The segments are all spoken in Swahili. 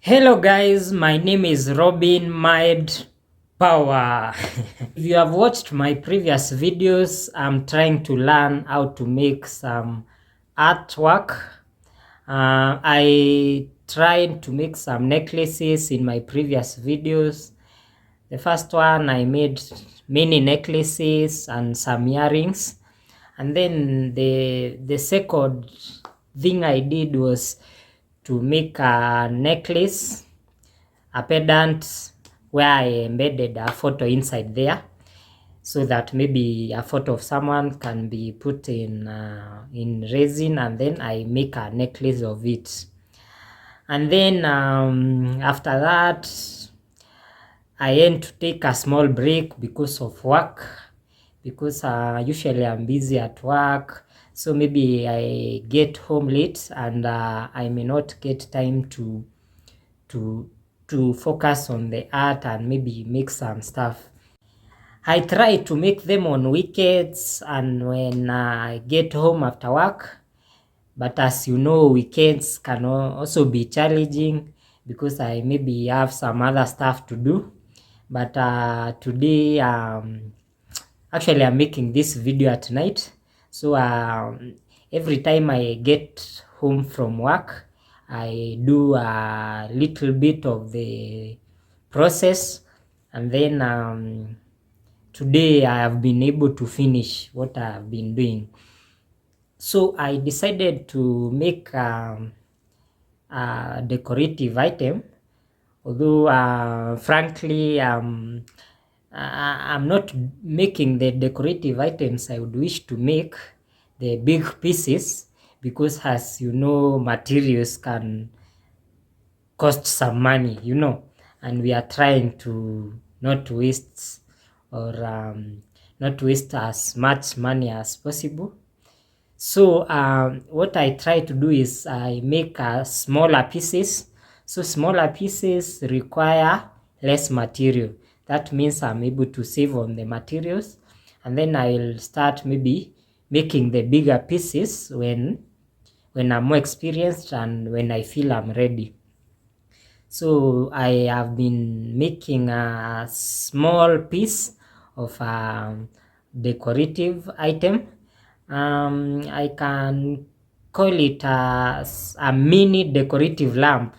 Hello guys, my name is Robin Mind Power. If you have watched my previous videos, I'm trying to learn how to make some artwork. I tried to make some necklaces in my previous videos. The first one I made many necklaces and some earrings, and then the second thing I did was to make a necklace, a pendant, where I embedded a photo inside there, so that maybe a photo of someone can be put in resin, and then I make a necklace of it. And then after that, I end to take a small break because of work, because usually I'm busy at work, so maybe I get home late and I may not get time to focus on the art and maybe make some stuff. I try to make them on weekends and when I get home after work, but as you know, weekends can also be challenging because I maybe have some other stuff to do. But today actually I'm making this video at night, so every time I get home from work, I do a little bit of the process, and then today I have been able to finish what I have been doing. So I decided to make a decorative item, although frankly I'm not making the decorative items I would wish to make, the big pieces, because as you know, materials can cost some money, and we are trying to not waste or not waste as much money as possible. So what I try to do is I make smaller pieces. So smaller pieces require less material. That means I'm able to save on the materials, and then I will start maybe making the bigger pieces when I'm more experienced and when I feel I'm ready. So I have been making a small piece of a decorative item. I can call it a mini decorative lamp,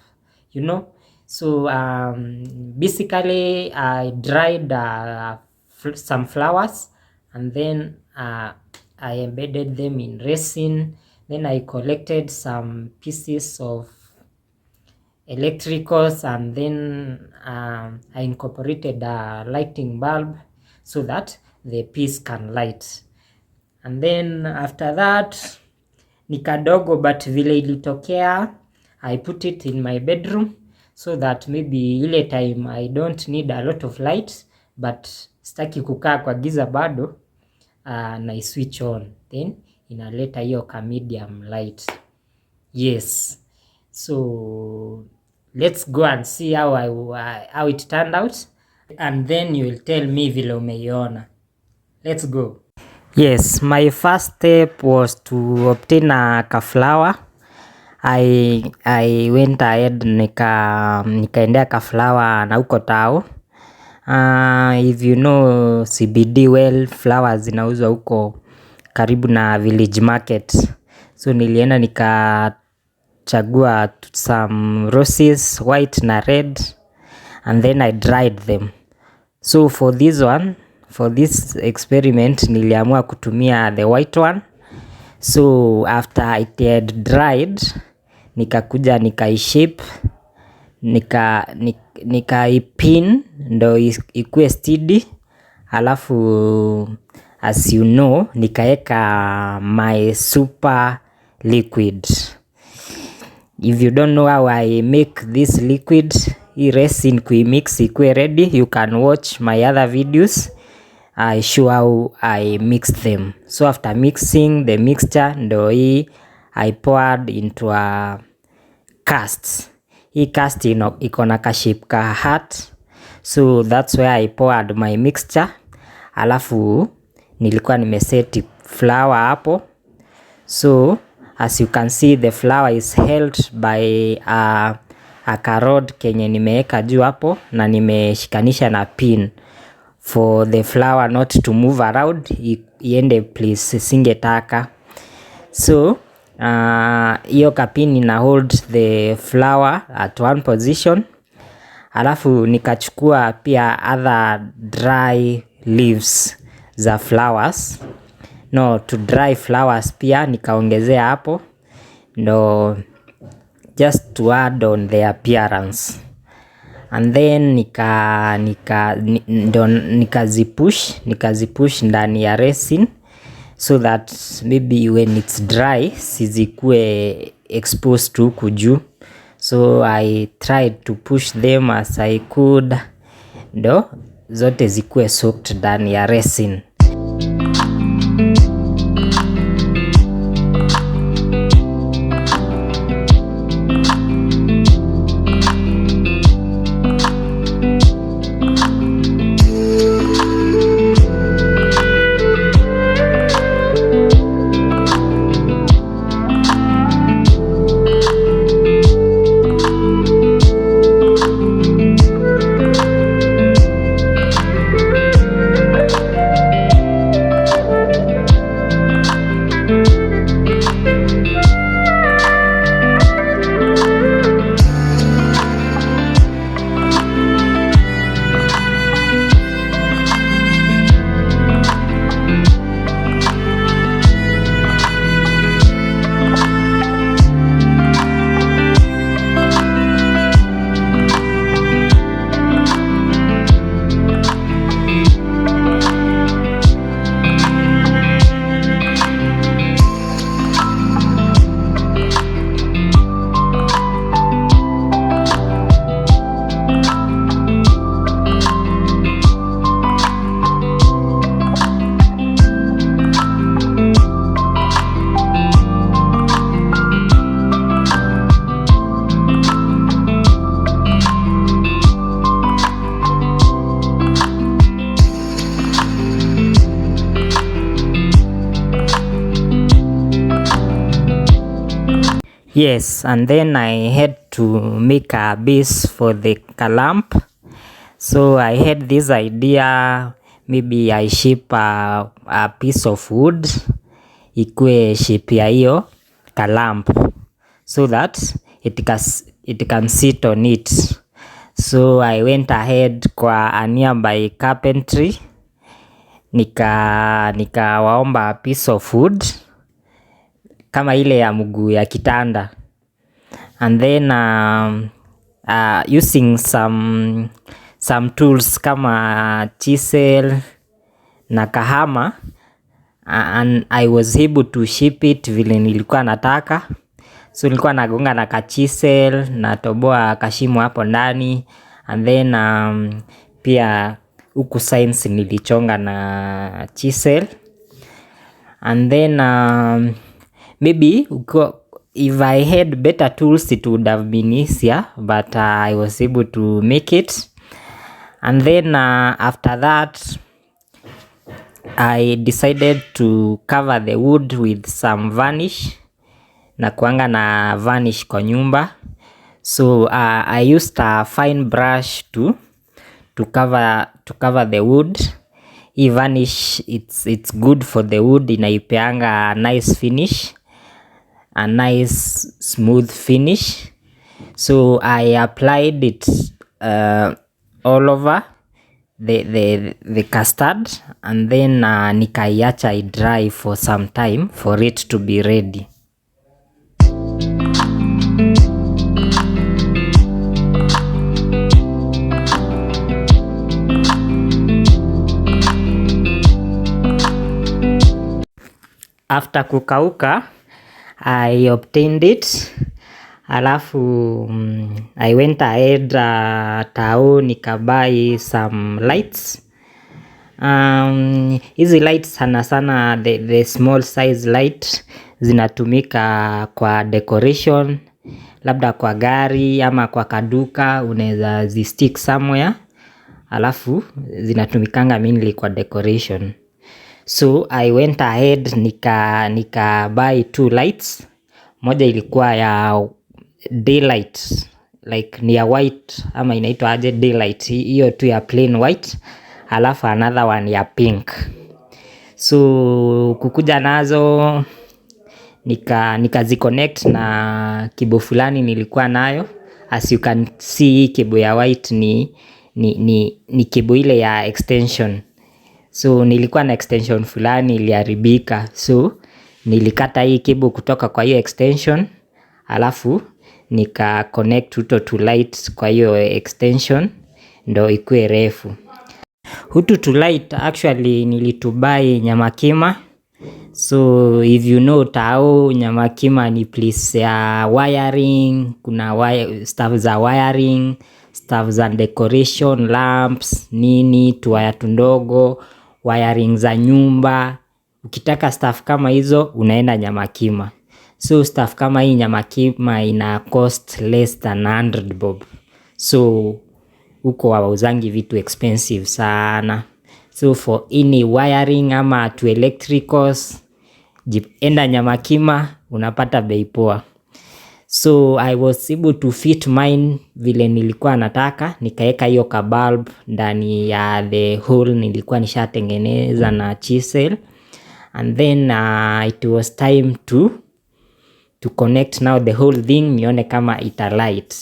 So basically I dried some flowers, and then I embedded them in resin. Then I collected some pieces of electricals, and then I incorporated a lighting bulb so that the piece can light. And then after that ni kadogo, but vile ilitokea I put it in my bedroom so that maybe ile time I don't need a lot of light, but sitaki kukaa kwa giza bado, na switch on, then inaleta hiyo ka medium light. Yes, so let's go and see how it turned out, and then you will tell me vile umeiona. Let's go. Yes, my first step was to obtain a flower. I went ahead nikaendea flower na huko tao. If you know CBD well, flowers zinauzwa huko karibu na village market. So nilienda nikachagua some roses, white na red, and then I dried them. So for this experiment niliamua kutumia the white one. So after it had dried, nikakuja nikaishape, nikaipin ndo ikuwe steady, alafu as you know nikaeka my super liquid. If you don't know how I make this liquid, hii resin kuimix ikuwe ready, you can watch my other videos. I show how I mix them. So after mixing the mixture, ndo hii I poured into a cast. Hii cast iko na ka shape ka heart. So that's where I poured my mixture. Alafu nilikuwa nimeseti flower hapo. So as you can see, the flower is held by a akarod kenye nimeweka juu hapo na nimeshikanisha na pin for the flower not to move around, iende place singetaka. So hiyo kapin ina hold the flower at one position. Alafu nikachukua pia other dry leaves za flowers, to dry flowers pia nikaongezea hapo, ndo just to add on the appearance. And then nikazipush ndani ya resin so that maybe when it's dry sizikuwe exposed to huku juu. So I tried to push them as I could, ndo zote zikuwe soaked ndani ya resin. Yes, and then I had to make a base for the lamp. So I had this idea, maybe I shape a piece of wood ikue shape ya hiyo lamp so that it can sit on it. So I went ahead kwa a nearby carpentry, nikawaomba a piece of wood kama ile ya mguu ya kitanda, and then using some tools kama chisel na kahama, and I was able to shape it vile nilikuwa nataka. So nilikuwa nagonga na kachisel, natoboa kashimo hapo ndani, and then pia huku signs nilichonga na chisel. And then maybe if I had better tools it would have been easier, but I was able to make it. And then after that I decided to cover the wood with some varnish, na kuanga na varnish kwa nyumba. So I used a fine brush to cover the wood. Hii varnish it's good for the wood, inaipeanga a nice finish, a nice smooth finish. So I applied it all over the custard, and then nikaiacha it dry for some time for it to be ready. After kukauka I obtained it, alafu I went ahead tao nikabuy some lights. Hizi lights sana sana the small size light zinatumika kwa decoration, labda kwa gari ama kwa kaduka unaweza zistick somewhere, alafu zinatumikanga mainly kwa decoration. So I went ahead nika buy 2 lights. Moja ilikuwa ya daylight like ni ya white ama inaitwa aje, daylight, hiyo tu ya plain white, alafu another one ya pink. So kukuja nazo nikaziconnect na kibo fulani nilikuwa nayo. As you can see, kibo ya white ni kibo ile ya extension. So nilikuwa na extension fulani iliharibika, so nilikata hii kibo kutoka kwa hiyo extension, alafu nika connect uto to light kwa hiyo extension ndo ikuwe refu. Hutu to light actually nilitubai Nyamakima. So if you know Tao, Nyamakima ni place ya wiring, kuna stuff za wiring, stuff za decoration, lamps, nini, tuwaya tundogo, wiring za nyumba. Ukitaka stuff kama hizo unaenda Nyamakima. So stuff kama hii Nyamakima ina cost less than 100 bob. So huko hawauzangi vitu expensive sana. So for any wiring ama to electricals, enda Nyamakima unapata bei poa. So I was able to fit mine vile nilikuwa nataka. Nikaeka hiyo ka bulb ndani ya the hole nilikuwa nishatengeneza na chisel. And then it was time to connect now the whole thing, nione kama ita light.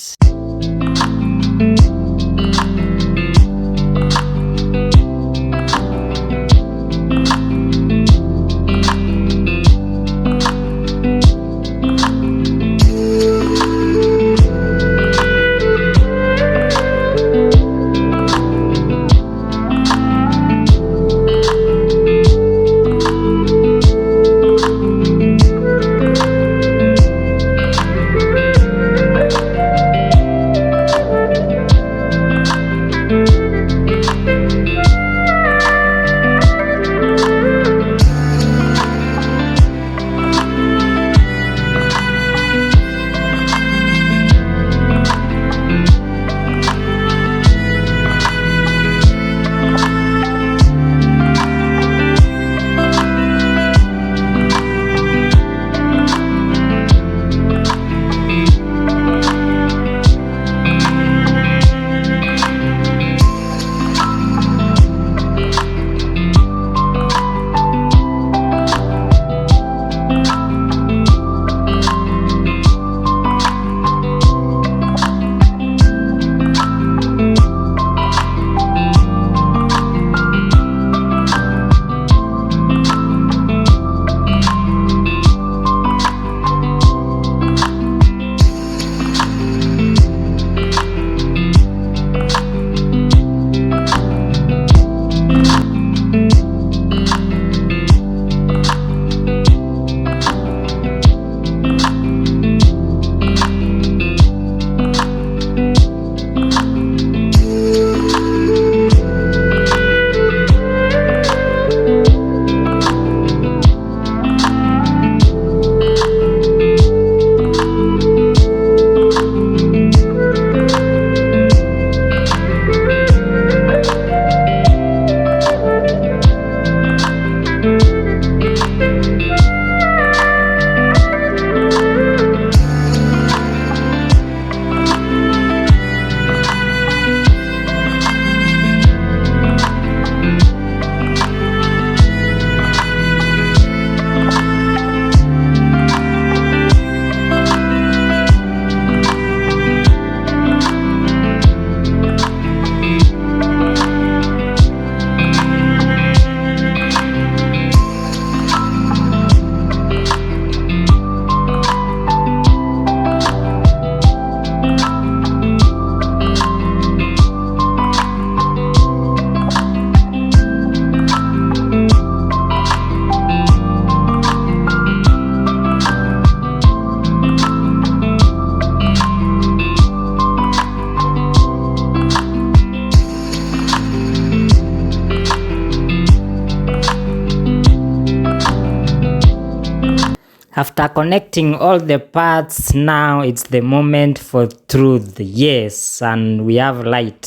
After connecting all the parts, now it's the moment for truth. Yes, and we have light.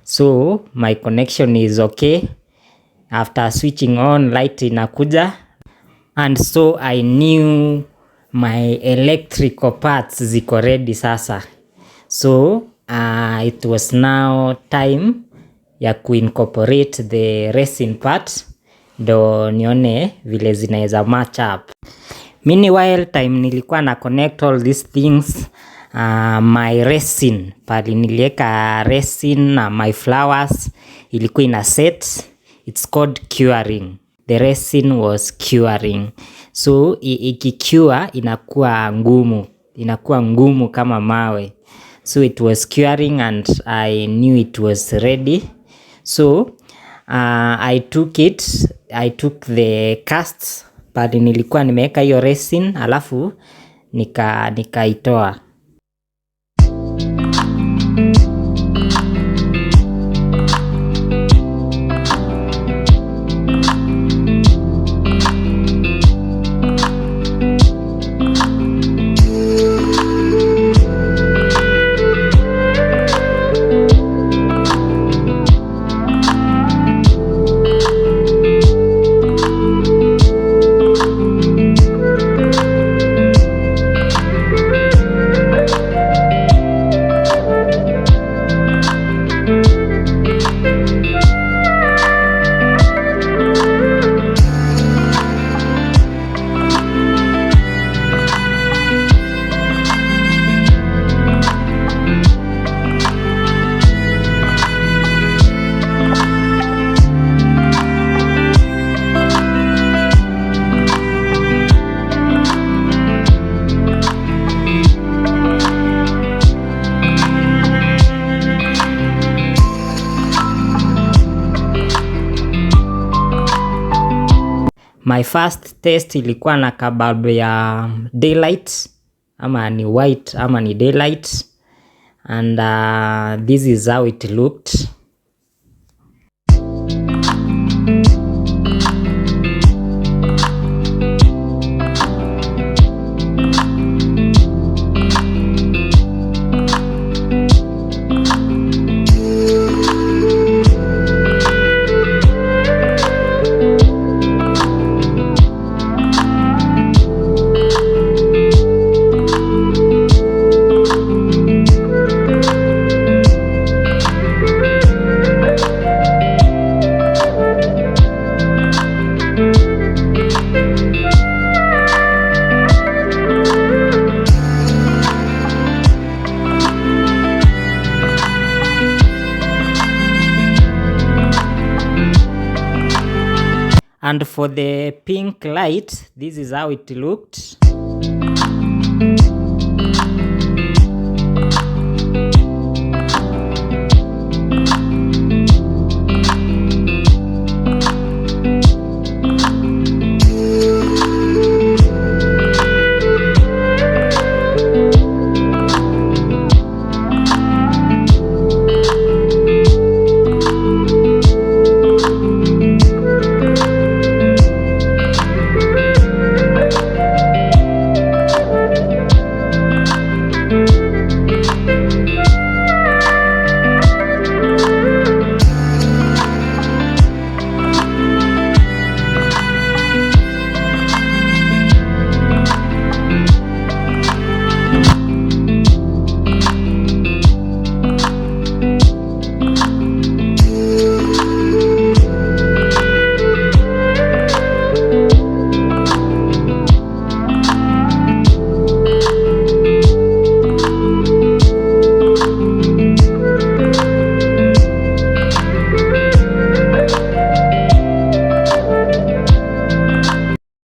So my connection is okay. After switching on, light inakuja. And so I knew my electrical parts ziko ready sasa. So it was now time ya kuincorporate the resin part ndo nione vile zinaweza match up. Meanwhile time nilikuwa na connect all these things, my resin pali nilieka resin na my flowers ilikuwa ina set. It's called curing. The resin was curing. So ikicure inakuwa ngumu kama mawe. So it was curing and I knew it was ready. So I took the cast pali nilikuwa nimeweka hiyo resin alafu nikaitoa. My first test ilikuwa na kabulb ya daylight ama ni white ama ni daylight, and this is how it looked. And for the pink light, this is how it looked.